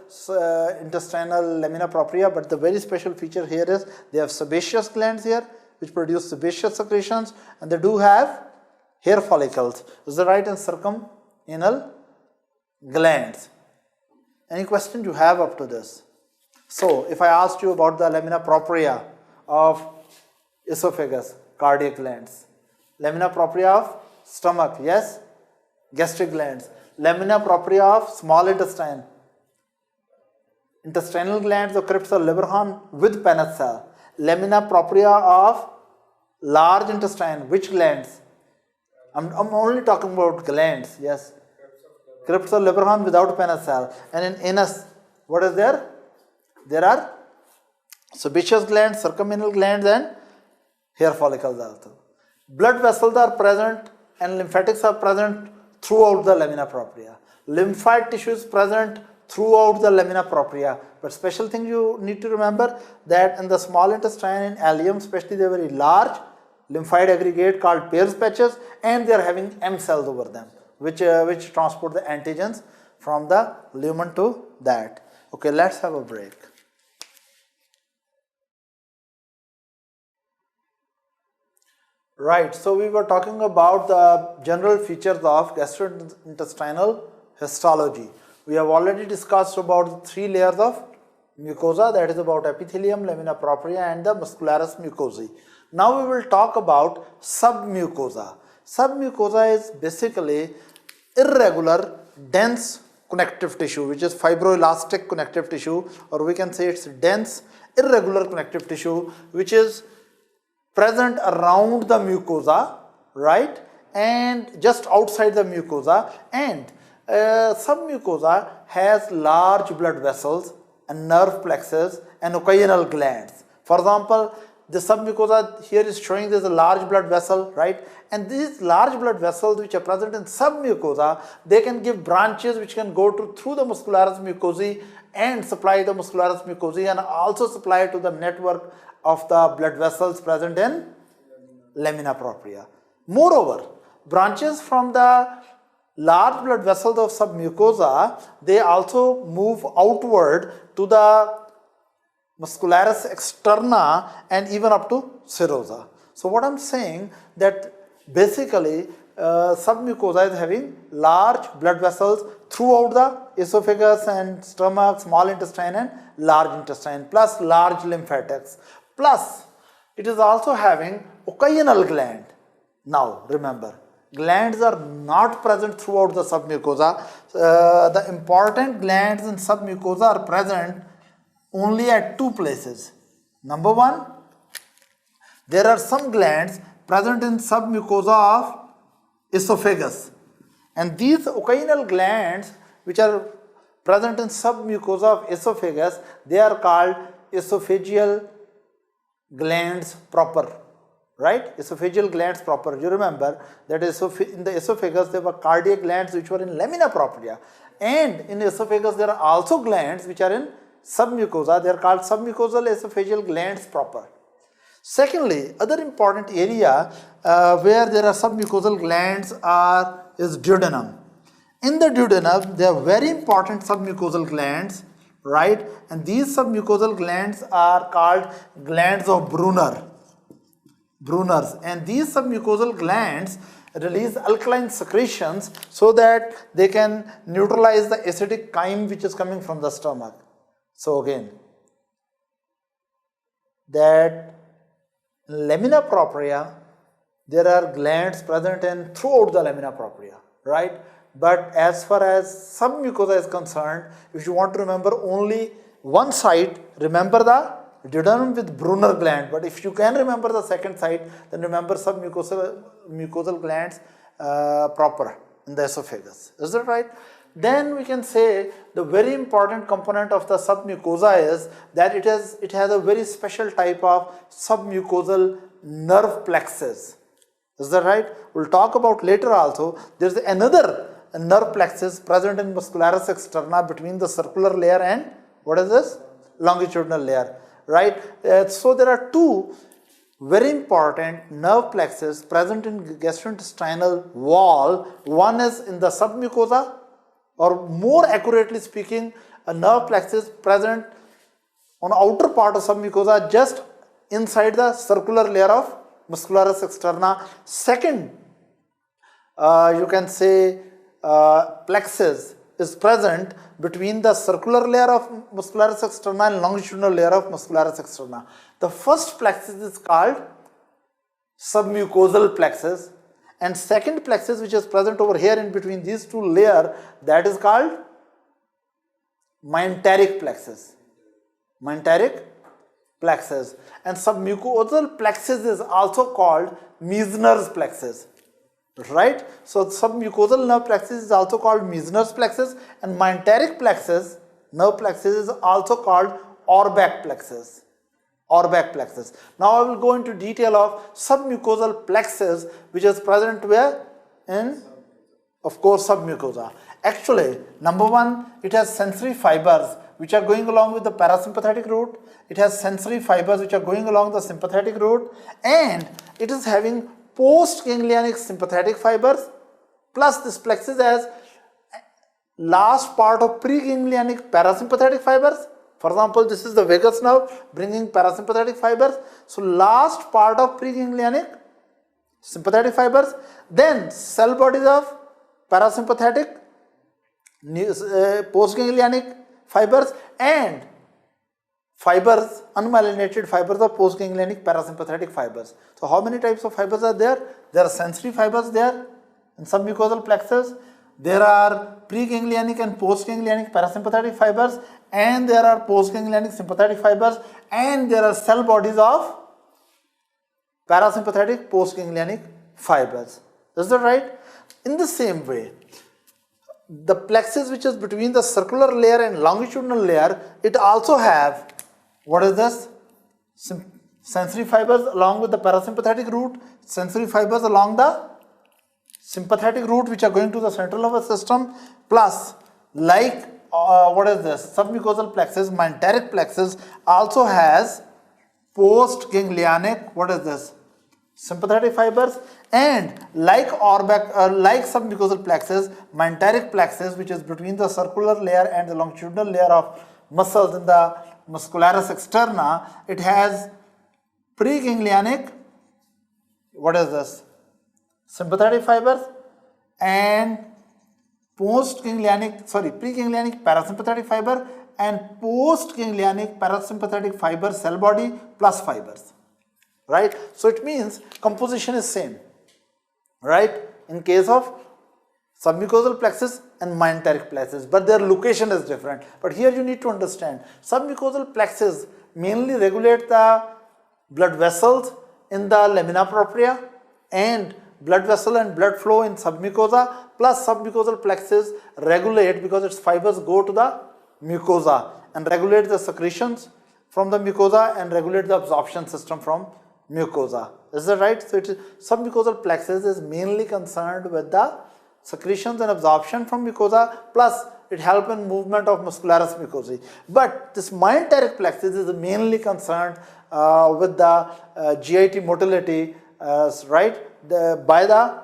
A: intestinal lamina propria, but the very special feature here is they have sebaceous glands here which produce sebaceous secretions, and they do have hair follicles. Is that right? And circumanal glands. Any question you have up to this? So if I asked you about the lamina propria of esophagus, cardiac glands. Lamina propria of stomach, yes, gastric glands. Lamina propria of small intestine, intestinal glands or crypts or Langerhans with Paneth cell. Lamina propria of large intestine, which glands? I'm only talking about glands, yes. Crypts or Langerhans without Paneth cell. And in anus, what is there? There are sebaceous glands, circuminal glands and hair follicles also. Blood vessels are present and lymphatics are present throughout the lamina propria. Lymphoid tissue is present throughout the lamina propria. But special thing you need to remember that in the small intestine and ileum especially, they are very large lymphoid aggregate called Peyer's patches, and they are having M cells over them which transport the antigens from the lumen to that. Okay, let's have a break. Right, so we were talking about the general features of gastrointestinal histology. We have already discussed about the 3 layers of mucosa, that is about epithelium, lamina propria and the muscularis mucosae. Now we will talk about submucosa. Submucosa is basically irregular, dense connective tissue, which is fibroelastic connective tissue, or we can say it's dense, irregular connective tissue, which is present around the mucosa, right, and just outside the mucosa. And submucosa has large blood vessels and nerve plexus and occasional glands. For example, the submucosa here is showing there's a large blood vessel, right, and these large blood vessels which are present in submucosa, they can give branches which can go through the muscularis mucosae and supply the muscularis mucosae and also supply to the network of the blood vessels present in lamina propria. Moreover, branches from the large blood vessels of submucosa, they also move outward to the muscularis externa and even up to serosa. So what I'm saying that basically submucosa is having large blood vessels throughout the esophagus and stomach, small intestine and large intestine, plus large lymphatics. Plus, it is also having occasional gland. Now, remember, glands are not present throughout the submucosa. The important glands in submucosa are present only at 2 places. Number 1, there are some glands present in submucosa of esophagus. And these occasional glands which are present in submucosa of esophagus, they are called esophageal glands proper, right? Esophageal glands proper. You remember that in the esophagus there were cardiac glands which were in lamina propria, and in esophagus there are also glands which are in submucosa. They are called submucosal esophageal glands proper. Secondly, other important area where there are submucosal glands is duodenum. In the duodenum there are very important submucosal glands, right, and these submucosal glands are called glands of Brunner's, and these submucosal glands release alkaline secretions so that they can neutralize the acidic chyme which is coming from the stomach. So again, that in lamina propria there are glands present in throughout the lamina propria, right? But as far as submucosa is concerned, if you want to remember only one site, remember the duodenum with Brunner gland. But if you can remember the second site, then remember submucosal glands proper in the esophagus. Is that right? Then we can say the very important component of the submucosa is that it has a very special type of submucosal nerve plexus. Is that right? We'll talk about later also. There's another nerve plexus present in muscularis externa between the circular layer and what is this? Longitudinal layer, right? So there are 2 very important nerve plexus present in gastrointestinal wall. One is in the submucosa, or more accurately speaking, a nerve plexus present on the outer part of submucosa just inside the circular layer of muscularis externa. Second, you can say plexus is present between the circular layer of muscularis externa and longitudinal layer of muscularis externa. The first plexus is called submucosal plexus, and second plexus which is present over here in between these two layers, that is called myenteric plexus. Myenteric plexus. And submucosal plexus is also called Meissner's plexus. Right? So submucosal nerve plexus is also called Meissner's plexus, and myenteric plexus, nerve plexus, is also called Orbach plexus. Orbach plexus. Now I will go into detail of submucosal plexus which is present where? In, of course, submucosa. Actually, number one, it has sensory fibers which are going along with the parasympathetic route. It has sensory fibers which are going along the sympathetic route, and it is having postganglionic sympathetic fibers, plus this plexus has last part of preganglionic parasympathetic fibers. For example, this is the vagus nerve bringing parasympathetic fibers. So last part of preganglionic sympathetic fibers, then cell bodies of parasympathetic postganglionic fibers, and fibers, unmyelinated fibers of postganglionic parasympathetic fibers. So how many types of fibers are there? There are sensory fibers there in submucosal plexus. There are preganglionic and postganglionic parasympathetic fibers, and there are postganglionic sympathetic fibers, and there are cell bodies of parasympathetic postganglionic fibers. Is that right? In the same way, the plexus which is between the circular layer and longitudinal layer, it also have, what is this? Sensory fibers along with the parasympathetic route, sensory fibers along the sympathetic route which are going to the central nervous system, plus like what is this? Submucosal plexus, myenteric plexus also has postganglionic, what is this? Sympathetic fibers, and like like submucosal plexus, myenteric plexus which is between the circular layer and the longitudinal layer of muscles in the muscularis externa, it has preganglionic, what is this? Sympathetic fibers, and preganglionic parasympathetic fiber, and postganglionic parasympathetic fiber cell body plus fibers. Right? So it means composition is same. Right? In case of submucosal plexus and myenteric plexus, but their location is different. But here you need to understand, submucosal plexus mainly regulate the blood vessels in the lamina propria and blood vessel and blood flow in submucosa, plus submucosal plexus regulate, because its fibers go to the mucosa and regulate the secretions from the mucosa and regulate the absorption system from mucosa. Is that right? So submucosal plexus is mainly concerned with the secretions and absorption from mucosa, plus it helps in movement of muscularis mucosae. But this myenteric plexus is mainly concerned with the GIT motility, right, by the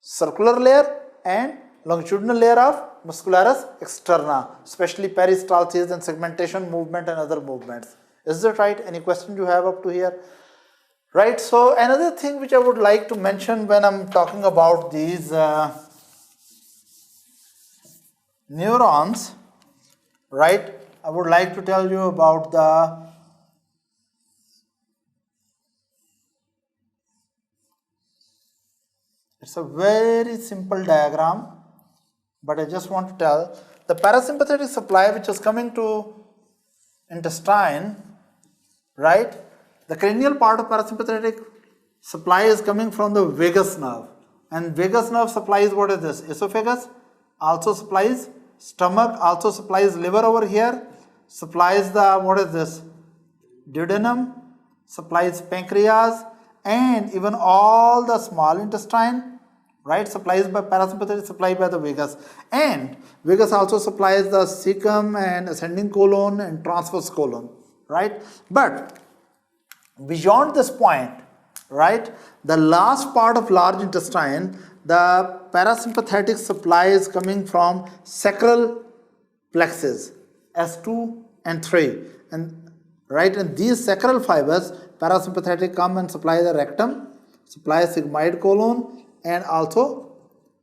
A: circular layer and longitudinal layer of muscularis externa, especially peristalsis and segmentation movement and other movements. Is that right? Any question you have up to here? Right. So another thing which I would like to mention when I'm talking about these neurons, right, I would like to tell you about it's a very simple diagram, but I just want to tell the parasympathetic supply which is coming to intestine, right? The cranial part of parasympathetic supply is coming from the vagus nerve, and vagus nerve supplies, what is this? Esophagus, also supplies stomach, also supplies liver over here, supplies the, what is this? Duodenum, supplies pancreas, and even all the small intestine, right, supplies by parasympathetic, supplied by the vagus. And vagus also supplies the cecum and ascending colon and transverse colon, right? But beyond this point, right, the last part of large intestine, the parasympathetic supply is coming from sacral plexus S2 and 3, and right, and these sacral fibers parasympathetic come and supply the rectum, supply sigmoid colon and also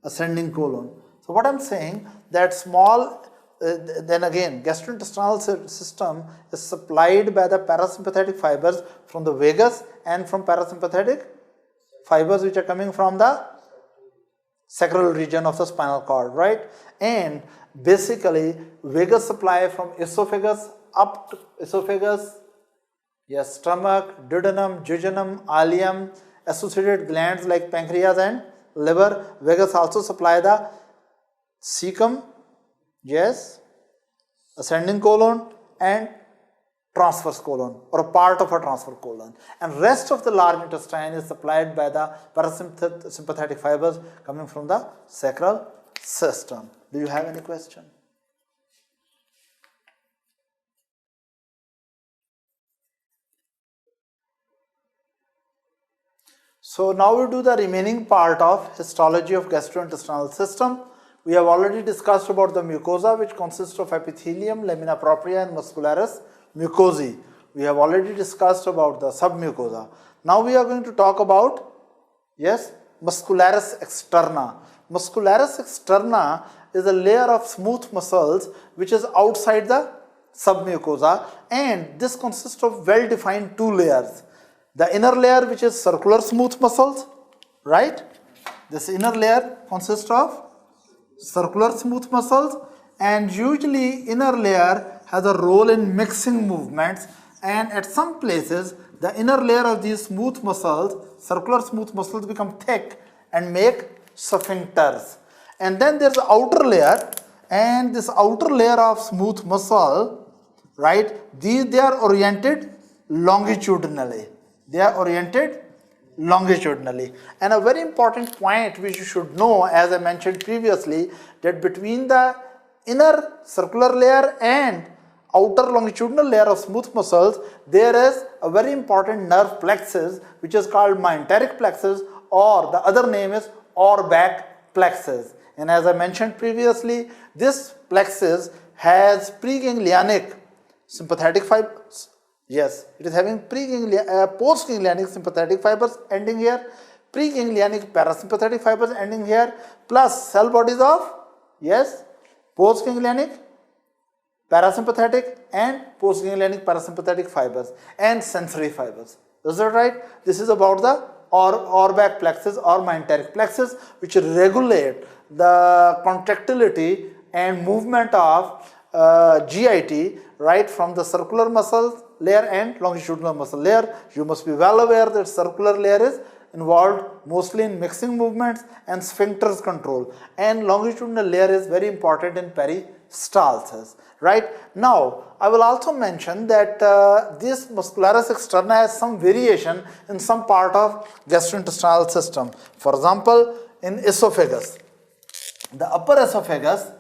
A: ascending colon. So what I'm saying, that small then again gastrointestinal system is supplied by the parasympathetic fibers from the vagus and from parasympathetic fibers which are coming from the sacral region of the spinal cord, right? And basically vagus supply from esophagus up to esophagus, yes, stomach, duodenum, jejunum, ileum, associated glands like pancreas and liver. Vagus also supply the cecum, yes, ascending colon and transverse colon, or a part of a transverse colon, and rest of the large intestine is supplied by the parasympathetic fibers coming from the sacral system. Do you have any question? So now we do the remaining part of histology of gastrointestinal system. We have already discussed about the mucosa, which consists of epithelium, lamina propria and muscularis mucosae. We have already discussed about the submucosa. Now we are going to talk about, yes, muscularis externa. Muscularis externa is a layer of smooth muscles which is outside the submucosa, and this consists of well-defined two layers. The inner layer, which is circular smooth muscles, right? This inner layer consists of circular smooth muscles, and usually inner layer has a role in mixing movements, and at some places the inner layer of these smooth muscles, circular smooth muscles, become thick and make sphincters. And then there's the outer layer, and this outer layer of smooth muscle, right, they are oriented longitudinally. They are oriented longitudinally. And a very important point which you should know, as I mentioned previously, that between the inner circular layer and outer longitudinal layer of smooth muscles, there is a very important nerve plexus which is called myenteric plexus, or the other name is Auerbach plexus. And as I mentioned previously, this plexus has preganglionic sympathetic fibers. Yes, it is having postganglionic sympathetic fibers ending here, preganglionic parasympathetic fibers ending here, plus cell bodies of, yes, postganglionic, parasympathetic and postganglionic parasympathetic fibers and sensory fibers. Is that right? This is about the Auerbach plexus or myenteric plexus, which regulate the contractility and movement of GIT, right, from the circular muscle layer and longitudinal muscle layer. You must be well aware that circular layer is involved mostly in mixing movements and sphincters control, and longitudinal layer is very important in peristalsis. Right? Now, I will also mention that this muscularis externa has some variation in some part of gastrointestinal system. For example, in esophagus, the upper esophagus,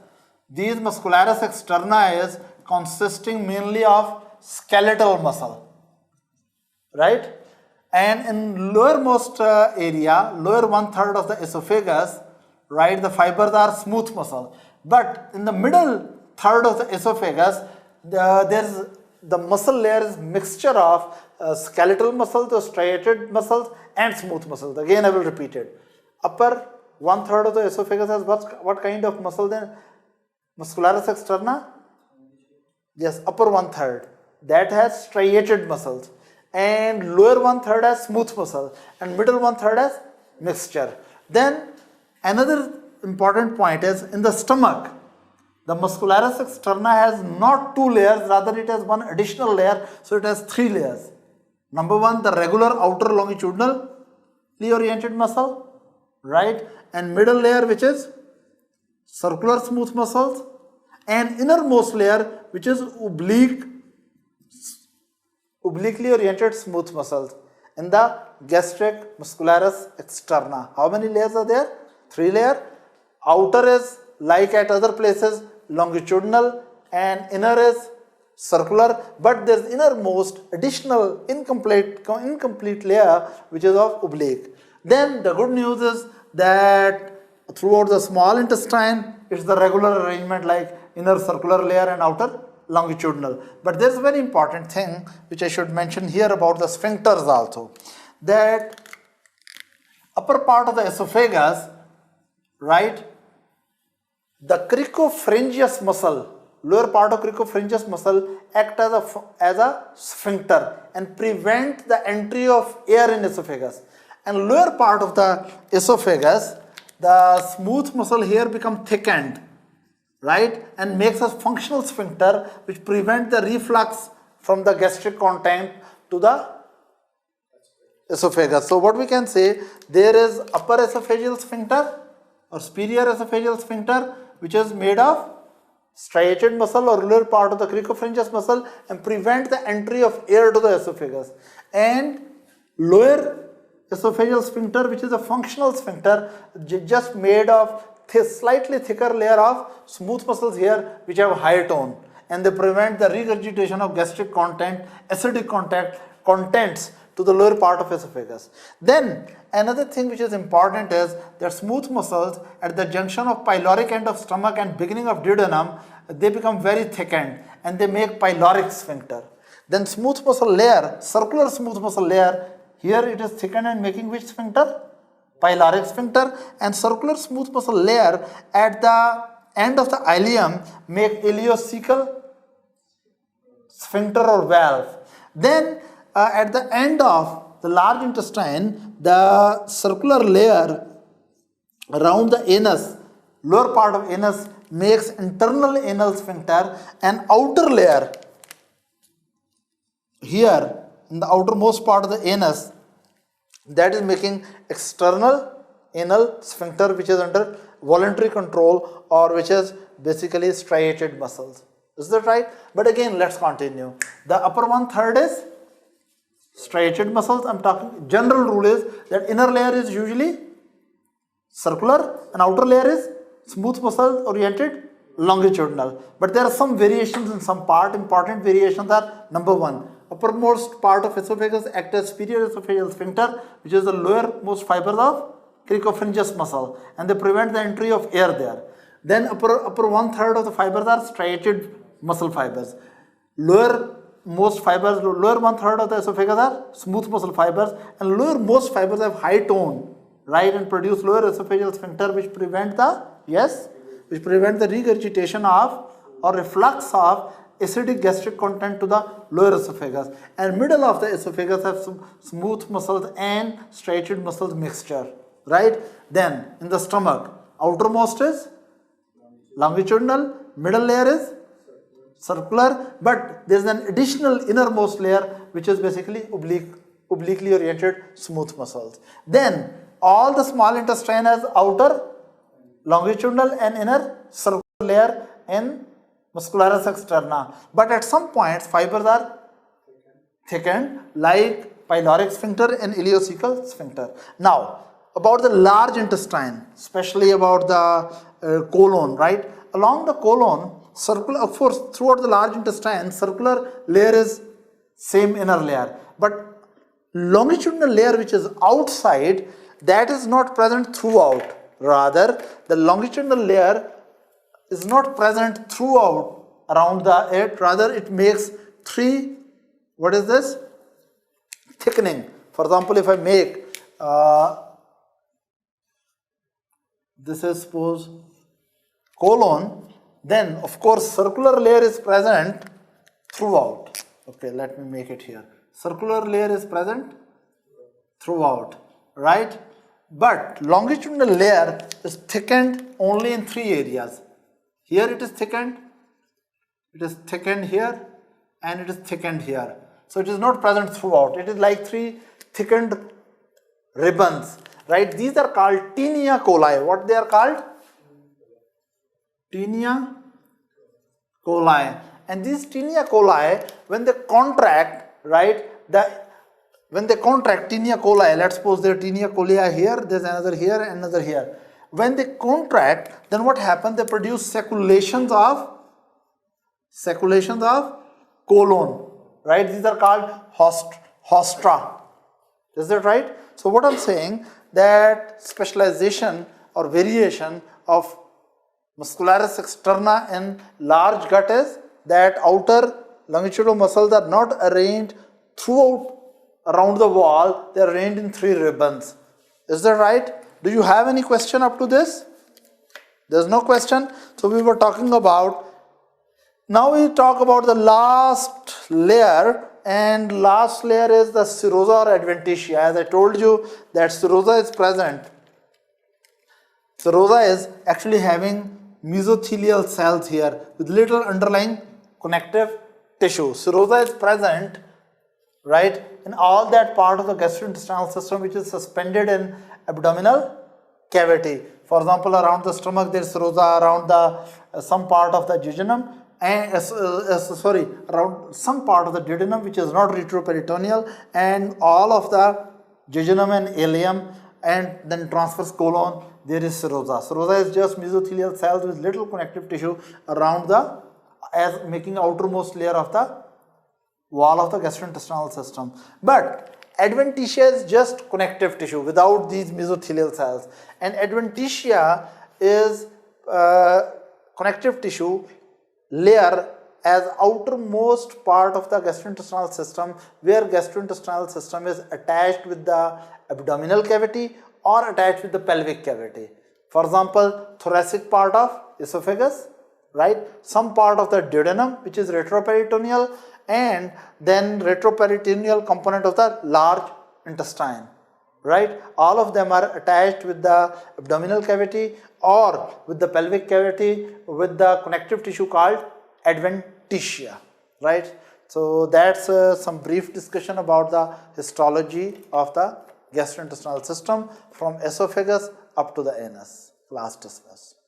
A: these muscularis externa is consisting mainly of skeletal muscle, right? And in lowermost area, lower 1/3 of the esophagus, right, the fibers are smooth muscle. But in the middle third of the esophagus, the muscle layer is mixture of skeletal muscles, the striated muscles and smooth muscles. Again, I will repeat it. Upper 1/3 of the esophagus has what kind of muscle then? Muscularis externa? Yes, upper 1/3. That has striated muscles. And lower 1/3 has smooth muscle. And middle 1/3 has mixture. Then another important point is in the stomach. The muscularis externa has not two layers, rather it has one additional layer, so it has three layers. Number one, the regular outer longitudinally oriented muscle, right? And middle layer, which is circular smooth muscles, and innermost layer, which is obliquely oriented smooth muscles in the gastric muscularis externa. How many layers are there? Three layers. Outer is like at other places longitudinal and inner is circular, but there is innermost additional incomplete layer which is of oblique. Then the good news is that throughout the small intestine it's the regular arrangement like inner circular layer and outer longitudinal. But there is a very important thing which I should mention here about the sphincters also, that upper part of the esophagus, right, the cricopharyngeus muscle, lower part of cricopharyngeus muscle act as a sphincter and prevent the entry of air in esophagus. and lower part of the esophagus, the smooth muscle here become thickened, right, and makes a functional sphincter which prevent the reflux from the gastric content to the esophagus. So what we can say, there is upper esophageal sphincter or superior esophageal sphincter which is made of striated muscle or lower part of the cricopharyngeus muscle and prevent the entry of air to the esophagus, and lower esophageal sphincter which is a functional sphincter just made of slightly thicker layer of smooth muscles here which have high tone, and they prevent the regurgitation of gastric content, acidic contents to the lower part of esophagus. Then another thing which is important is that smooth muscles at the junction of pyloric end of stomach and beginning of duodenum, they become very thickened and they make pyloric sphincter. Then smooth muscle layer, circular smooth muscle layer, here it is thickened and making which sphincter? Pyloric sphincter, and circular smooth muscle layer at the end of the ileum make ileocecal sphincter or valve. Then at the end of the large intestine, the circular layer around the anus, lower part of anus, makes internal anal sphincter, and outer layer here in the outermost part of the anus, that is making external anal sphincter which is under voluntary control or which is basically striated muscles. Is that right? But again, let's continue. The upper 1/3 is striated muscles. I'm talking general rule is that inner layer is usually circular and outer layer is smooth muscle oriented longitudinal. But there are some variations in some part. Important variations are: number 1, uppermost part of esophagus act as superior esophageal sphincter, which is the lowermost fibers of cricopharyngeus muscle, and they prevent the entry of air there. Then upper 1/3 of the fibers are striated muscle fibers. Lowermost fibers, lower 1/3 of the esophagus are smooth muscle fibers, and lowermost fibers have high tone, right, and produce lower esophageal sphincter which prevent the regurgitation of or reflux of acidic gastric content to the lower esophagus, and middle of the esophagus have some smooth muscles and striated muscles mixture, right. Then in the stomach, outermost is longitudinal, middle layer is circular, but there is an additional innermost layer which is basically obliquely oriented smooth muscles. Then all the small intestine has outer longitudinal and inner circular layer in muscularis externa, but at some points fibers are thickened like pyloric sphincter and ileocecal sphincter. Now about the large intestine, especially about the colon, right? Along the colon, circular, of course, throughout the large intestine, circular layer is same inner layer, but longitudinal layer which is outside, that is not present throughout. Rather, the longitudinal layer is not present throughout around it, rather it makes 3, what is this? Thickening. For example, if I make, this is suppose colon, then of course circular layer is present throughout. Okay, let me make it here. Circular layer is present throughout, right? But longitudinal layer is thickened only in 3 areas. Here it is thickened here, and it is thickened here. So it is not present throughout. It is like 3 thickened ribbons, right? These are called tinea coli. What they are called? Tinea coli. And these tinea coli, when they contract, right, when they contract tinea coli, let's suppose there are tinea coli here, there's another here, and another here. When they contract, then what happens? They produce sacculations of colon, right? These are called hostra. Is that right? So what I'm saying, that specialization or variation of muscularis externa in large gut is that outer longitudinal muscles are not arranged throughout around the wall, they are arranged in 3 ribbons. Is that right? Do you have any question up to this? There's no question. So we were talking about, now we talk about the last layer, and last layer is the serosa or adventitia. As I told you that serosa is present. Serosa is actually having mesothelial cells here with little underlying connective tissue. Serosa is present, right, in all that part of the gastrointestinal system which is suspended in abdominal cavity. For example, around the stomach there is serosa, around the some part of the jejunum, and around some part of the duodenum which is not retroperitoneal, and all of the jejunum and ileum, and then transverse colon there is serosa. Serosa is just mesothelial cells with little connective tissue around the, as making outermost layer of the wall of the gastrointestinal system. But adventitia is just connective tissue without these mesothelial cells, and adventitia is connective tissue layer as outermost part of the gastrointestinal system, where gastrointestinal system is attached with the abdominal cavity or attached with the pelvic cavity. For example, thoracic part of esophagus, right, some part of the duodenum which is retroperitoneal, and then retroperitoneal component of the large intestine, right, all of them are attached with the abdominal cavity or with the pelvic cavity with the connective tissue called adventitia, right. So that's some brief discussion about the histology of the gastrointestinal system from esophagus up to the anus. Class dismissed.